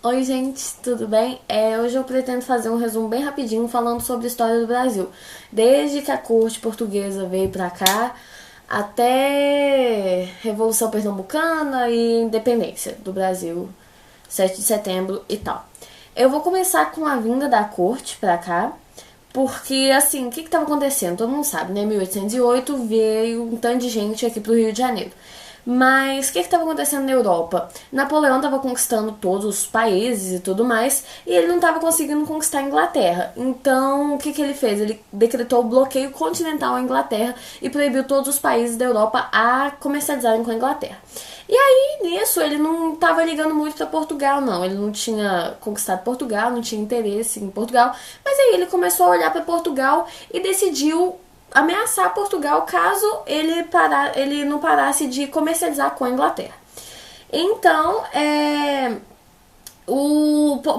Oi, gente, tudo bem? Hoje eu pretendo fazer um resumo bem rapidinho falando sobre a história do Brasil. Desde que a corte portuguesa veio pra cá até Revolução Pernambucana e independência do Brasil, 7 de setembro e tal. Eu vou começar com a vinda da corte pra cá, porque, assim, o que estava acontecendo? Todo mundo sabe, né? Em 1808 veio um tanto de gente aqui pro Rio de Janeiro. Mas o que estava acontecendo na Europa? Napoleão estava conquistando todos os países e tudo mais, e ele não estava conseguindo conquistar a Inglaterra. Então, o que ele fez? Ele decretou o bloqueio continental à Inglaterra e proibiu todos os países da Europa a comercializarem com a Inglaterra. E aí, nisso, ele não estava ligando muito para Portugal, não. Ele não tinha conquistado Portugal, não tinha interesse em Portugal. Mas aí ele começou a olhar para Portugal e decidiu ameaçar Portugal caso ele não parasse de comercializar com a Inglaterra. Então,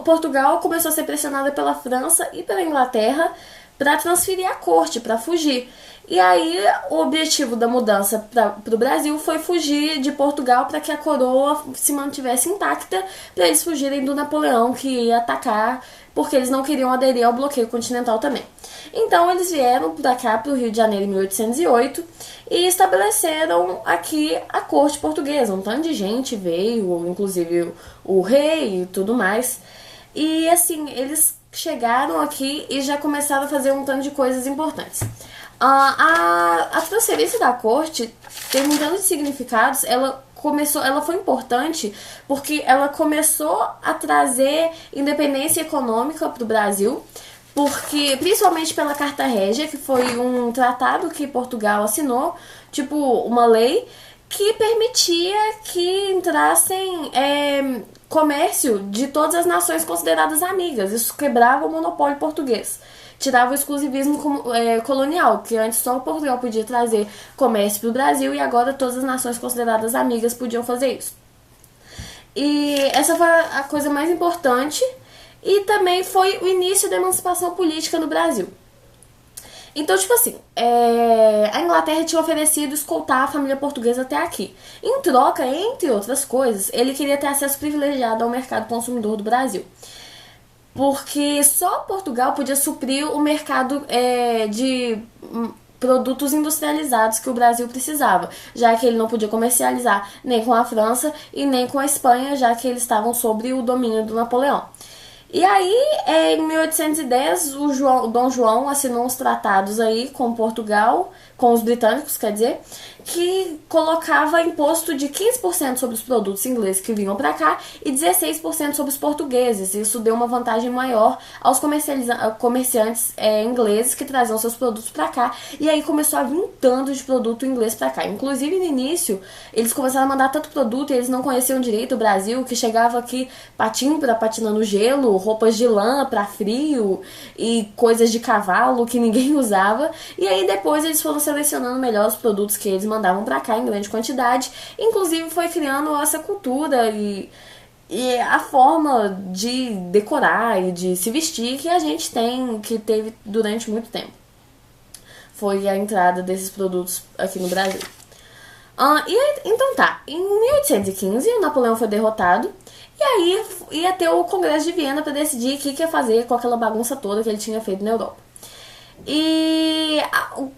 Portugal começou a ser pressionada pela França e pela Inglaterra para transferir a corte, para fugir. E aí o objetivo da mudança para o Brasil foi fugir de Portugal para que a coroa se mantivesse intacta, para eles fugirem do Napoleão que ia atacar, porque eles não queriam aderir ao bloqueio continental também. Então eles vieram para cá, para o Rio de Janeiro, em 1808, e estabeleceram aqui a corte portuguesa. Um tanto de gente veio, inclusive o rei e tudo mais. E assim, eles chegaram aqui e já começaram a fazer um tanto de coisas importantes. A transferência da corte tem um tanto de significados. Ela foi importante porque ela começou a trazer independência econômica para o Brasil, porque principalmente pela Carta Régia, que foi um tratado que Portugal assinou, tipo uma lei que permitia que entrassem comércio de todas as nações consideradas amigas. Isso quebrava o monopólio português, tirava o exclusivismo colonial, que antes só Portugal podia trazer comércio para o Brasil e agora todas as nações consideradas amigas podiam fazer isso. E essa foi a coisa mais importante, e também foi o início da emancipação política no Brasil. Então, tipo assim, a Inglaterra tinha oferecido escoltar a família portuguesa até aqui. Em troca, entre outras coisas, ele queria ter acesso privilegiado ao mercado consumidor do Brasil, porque só Portugal podia suprir o mercado de produtos industrializados que o Brasil precisava, já que ele não podia comercializar nem com a França e nem com a Espanha, já que eles estavam sob o domínio do Napoleão. E aí, em 1810, o Dom João assinou uns tratados aí com Portugal, com os britânicos, quer dizer, que colocava imposto de 15% sobre os produtos ingleses que vinham para cá e 16% sobre os portugueses. Isso deu uma vantagem maior aos comerciantes ingleses que traziam seus produtos para cá. E aí começou a vir um tanto de produto inglês para cá. Inclusive, no início, eles começaram a mandar tanto produto e eles não conheciam direito o Brasil, que chegava aqui patinho para patinar no gelo, roupas de lã para frio e coisas de cavalo que ninguém usava. E aí depois eles foram selecionando melhor os produtos que eles mandavam para cá em grande quantidade. Inclusive foi criando essa cultura e a forma de decorar e de se vestir que a gente tem, que teve durante muito tempo. Foi a entrada desses produtos aqui no Brasil. Então tá, em 1815 o Napoleão foi derrotado e aí ia ter o Congresso de Viena para decidir o que ia fazer com aquela bagunça toda que ele tinha feito na Europa. E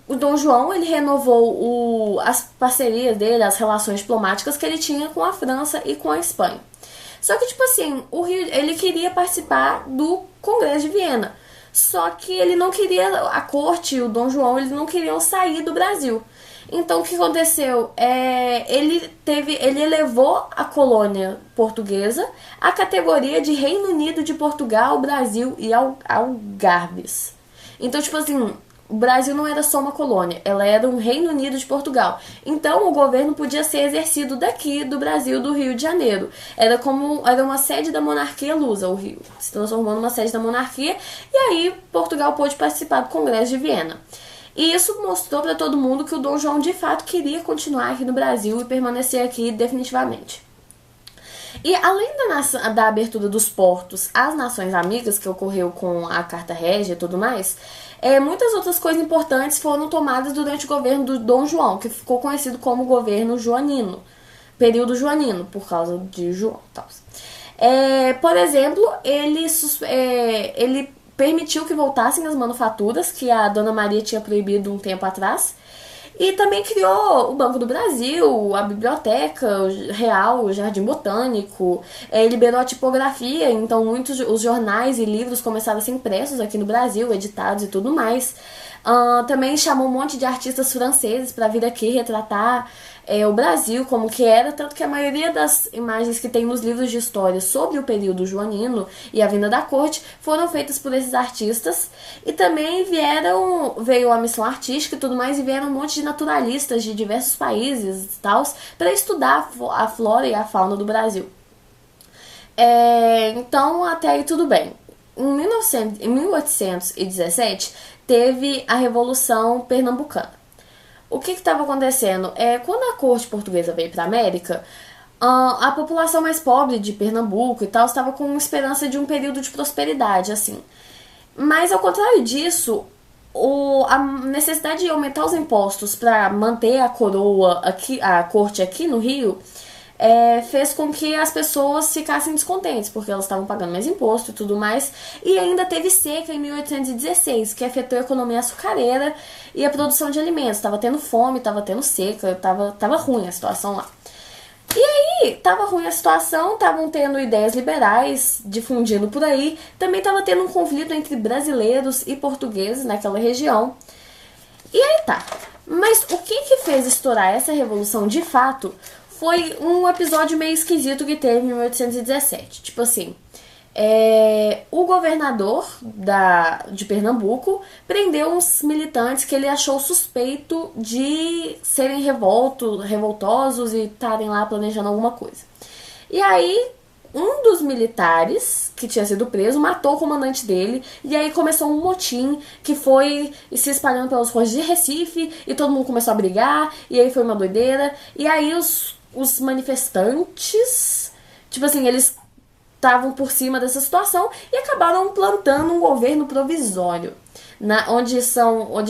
o Dom João, ele renovou as parcerias dele, as relações diplomáticas que ele tinha com a França e com a Espanha. Só que, tipo assim, o Rio, ele queria participar do Congresso de Viena. Só que ele não queria, a corte e o Dom João, eles não queriam sair do Brasil. Então, o que aconteceu? Ele elevou a colônia portuguesa à categoria de Reino Unido de Portugal, Brasil e Algarves. Então, tipo assim, o Brasil não era só uma colônia, ela era um Reino Unido de Portugal. Então, o governo podia ser exercido daqui, do Brasil, do Rio de Janeiro. Era uma sede da monarquia lusa, o Rio. Se transformou numa sede da monarquia, e aí Portugal pôde participar do Congresso de Viena. E isso mostrou para todo mundo que o Dom João, de fato, queria continuar aqui no Brasil e permanecer aqui definitivamente. E além da abertura dos portos às nações amigas, que ocorreu com a Carta Régia e tudo mais, muitas outras coisas importantes foram tomadas durante o governo do Dom João, que ficou conhecido como governo joanino, período joanino, por causa de João e tal. Por exemplo, ele permitiu que voltassem as manufaturas que a Dona Maria tinha proibido um tempo atrás. E também criou o Banco do Brasil, a Biblioteca Real, o Jardim Botânico, liberou a tipografia, então muitos os jornais e livros começaram a ser impressos aqui no Brasil, editados e tudo mais. Também chamou um monte de artistas franceses para vir aqui retratar o Brasil como que era, tanto que a maioria das imagens que tem nos livros de história sobre o período joanino e a vinda da corte foram feitas por esses artistas. E também veio a missão artística e tudo mais, e vieram um monte de naturalistas de diversos países e tal para estudar a flora e a fauna do Brasil. Então até aí tudo bem. Em 1817 teve a Revolução Pernambucana. O que estava acontecendo? Quando a corte portuguesa veio para a América, a população mais pobre de Pernambuco e tal estava com esperança de um período de prosperidade, assim. Mas ao contrário disso, a necessidade de aumentar os impostos para manter a coroa aqui, a corte aqui no Rio, fez com que as pessoas ficassem descontentes, porque elas estavam pagando mais imposto e tudo mais. E ainda teve seca em 1816, que afetou a economia açucareira e a produção de alimentos. Tava tendo fome, tava tendo seca, tava ruim a situação lá. E aí, tava ruim a situação, estavam tendo ideias liberais difundindo por aí. Também tava tendo um conflito entre brasileiros e portugueses naquela região. E aí tá. Mas o que fez estourar essa revolução de fato foi um episódio meio esquisito que teve em 1817. Tipo assim, o governador de Pernambuco prendeu uns militantes que ele achou suspeito de serem revoltosos e estarem lá planejando alguma coisa. E aí, um dos militares que tinha sido preso matou o comandante dele, e aí começou um motim que foi se espalhando pelas ruas de Recife, e todo mundo começou a brigar, e aí foi uma doideira. E aí os manifestantes, tipo assim, eles estavam por cima dessa situação e acabaram plantando um governo provisório, onde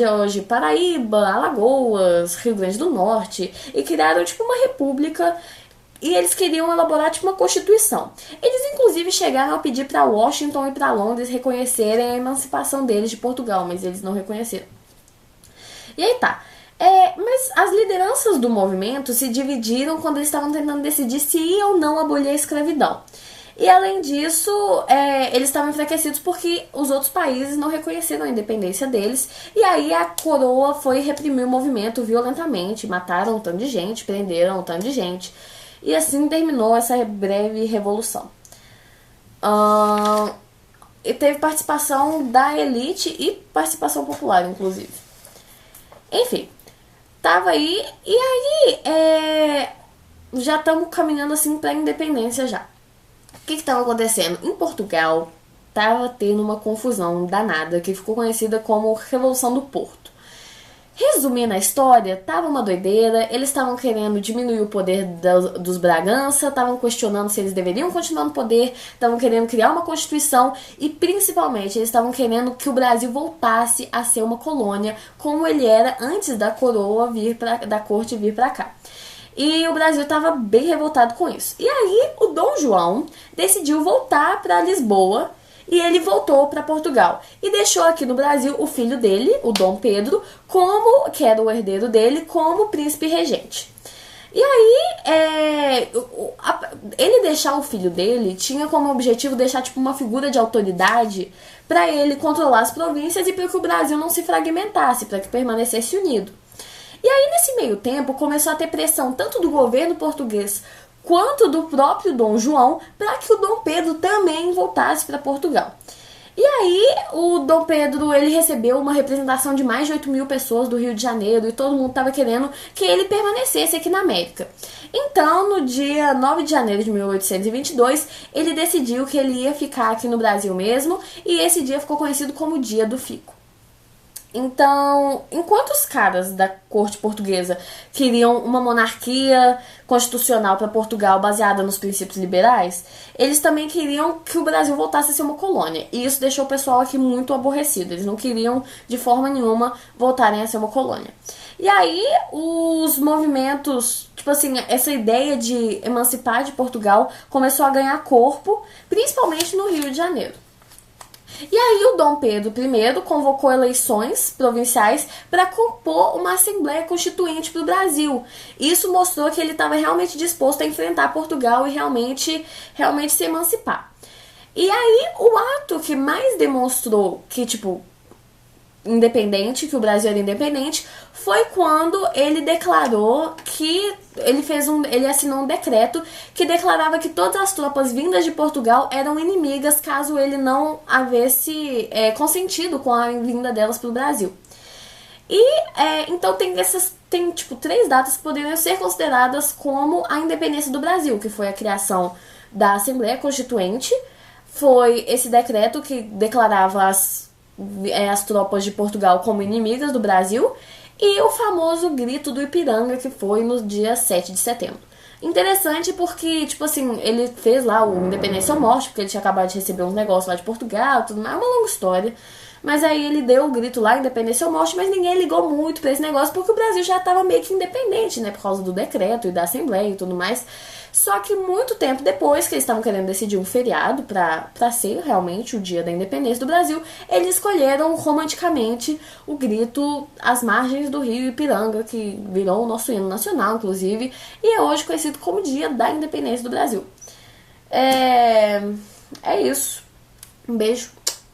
é hoje Paraíba, Alagoas, Rio Grande do Norte, e criaram tipo uma república. E eles queriam elaborar tipo uma constituição. Eles inclusive chegaram a pedir para Washington e para Londres reconhecerem a emancipação deles de Portugal, mas eles não reconheceram. E aí tá. Mas as lideranças do movimento se dividiram quando eles estavam tentando decidir se iam ou não abolir a escravidão. E além disso, eles estavam enfraquecidos porque os outros países não reconheceram a independência deles. E aí a coroa foi reprimir o movimento violentamente, mataram um tanto de gente, prenderam um tanto de gente. E assim terminou essa breve revolução. E teve participação da elite e participação popular, inclusive. Enfim, tava aí. E aí, já estamos caminhando assim para a independência já. O que estava acontecendo? Em Portugal, tava tendo uma confusão danada que ficou conhecida como Revolução do Porto. Resumindo a história, tava uma doideira, eles estavam querendo diminuir o poder dos Bragança, estavam questionando se eles deveriam continuar no poder, estavam querendo criar uma constituição e principalmente eles estavam querendo que o Brasil voltasse a ser uma colônia como ele era antes da coroa da corte vir pra cá. E o Brasil estava bem revoltado com isso. E aí o Dom João decidiu voltar para Lisboa. E ele voltou para Portugal e deixou aqui no Brasil o filho dele, o Dom Pedro, que era o herdeiro dele, como príncipe regente. E aí, ele deixar o filho dele tinha como objetivo deixar tipo uma figura de autoridade para ele controlar as províncias e para que o Brasil não se fragmentasse, para que permanecesse unido. E aí, nesse meio tempo, começou a ter pressão tanto do governo português quanto do próprio Dom João para que o Dom Pedro também voltasse para Portugal. E aí o Dom Pedro ele recebeu uma representação de mais de 8.000 pessoas do Rio de Janeiro e todo mundo estava querendo que ele permanecesse aqui na América. Então, no dia 9 de janeiro de 1822, ele decidiu que ele ia ficar aqui no Brasil mesmo e esse dia ficou conhecido como Dia do Fico. Então, enquanto os caras da corte portuguesa queriam uma monarquia constitucional para Portugal baseada nos princípios liberais, eles também queriam que o Brasil voltasse a ser uma colônia. E isso deixou o pessoal aqui muito aborrecido. Eles não queriam, de forma nenhuma, voltarem a ser uma colônia. E aí os movimentos, tipo assim, essa ideia de emancipar de Portugal começou a ganhar corpo, principalmente no Rio de Janeiro. E aí o Dom Pedro I convocou eleições provinciais para compor uma Assembleia Constituinte para o Brasil. Isso mostrou que ele estava realmente disposto a enfrentar Portugal e realmente se emancipar. E aí o ato que mais demonstrou que, tipo, independente, que o Brasil era independente, foi quando ele declarou que ele assinou um decreto que declarava que todas as tropas vindas de Portugal eram inimigas caso ele não havesse consentido com a vinda delas para o Brasil. E então tem tipo 3 datas que poderiam ser consideradas como a independência do Brasil, que foi a criação da Assembleia Constituinte, foi esse decreto que declarava as tropas de Portugal como inimigas do Brasil, e o famoso grito do Ipiranga, que foi no dia 7 de setembro. Interessante porque, tipo assim, ele fez lá o Independência ou Morte, porque ele tinha acabado de receber uns negócios lá de Portugal, tudo mais, é uma longa história. Mas aí ele deu o grito lá, Independência ou Morte, mas ninguém ligou muito pra esse negócio, porque o Brasil já tava meio que independente, né, por causa do decreto e da Assembleia e tudo mais. Só que muito tempo depois que eles estavam querendo decidir um feriado pra ser realmente o dia da independência do Brasil, eles escolheram romanticamente o grito às margens do rio Ipiranga, que virou o nosso hino nacional, inclusive, e é hoje conhecido como Dia da Independência do Brasil. É isso. Um beijo.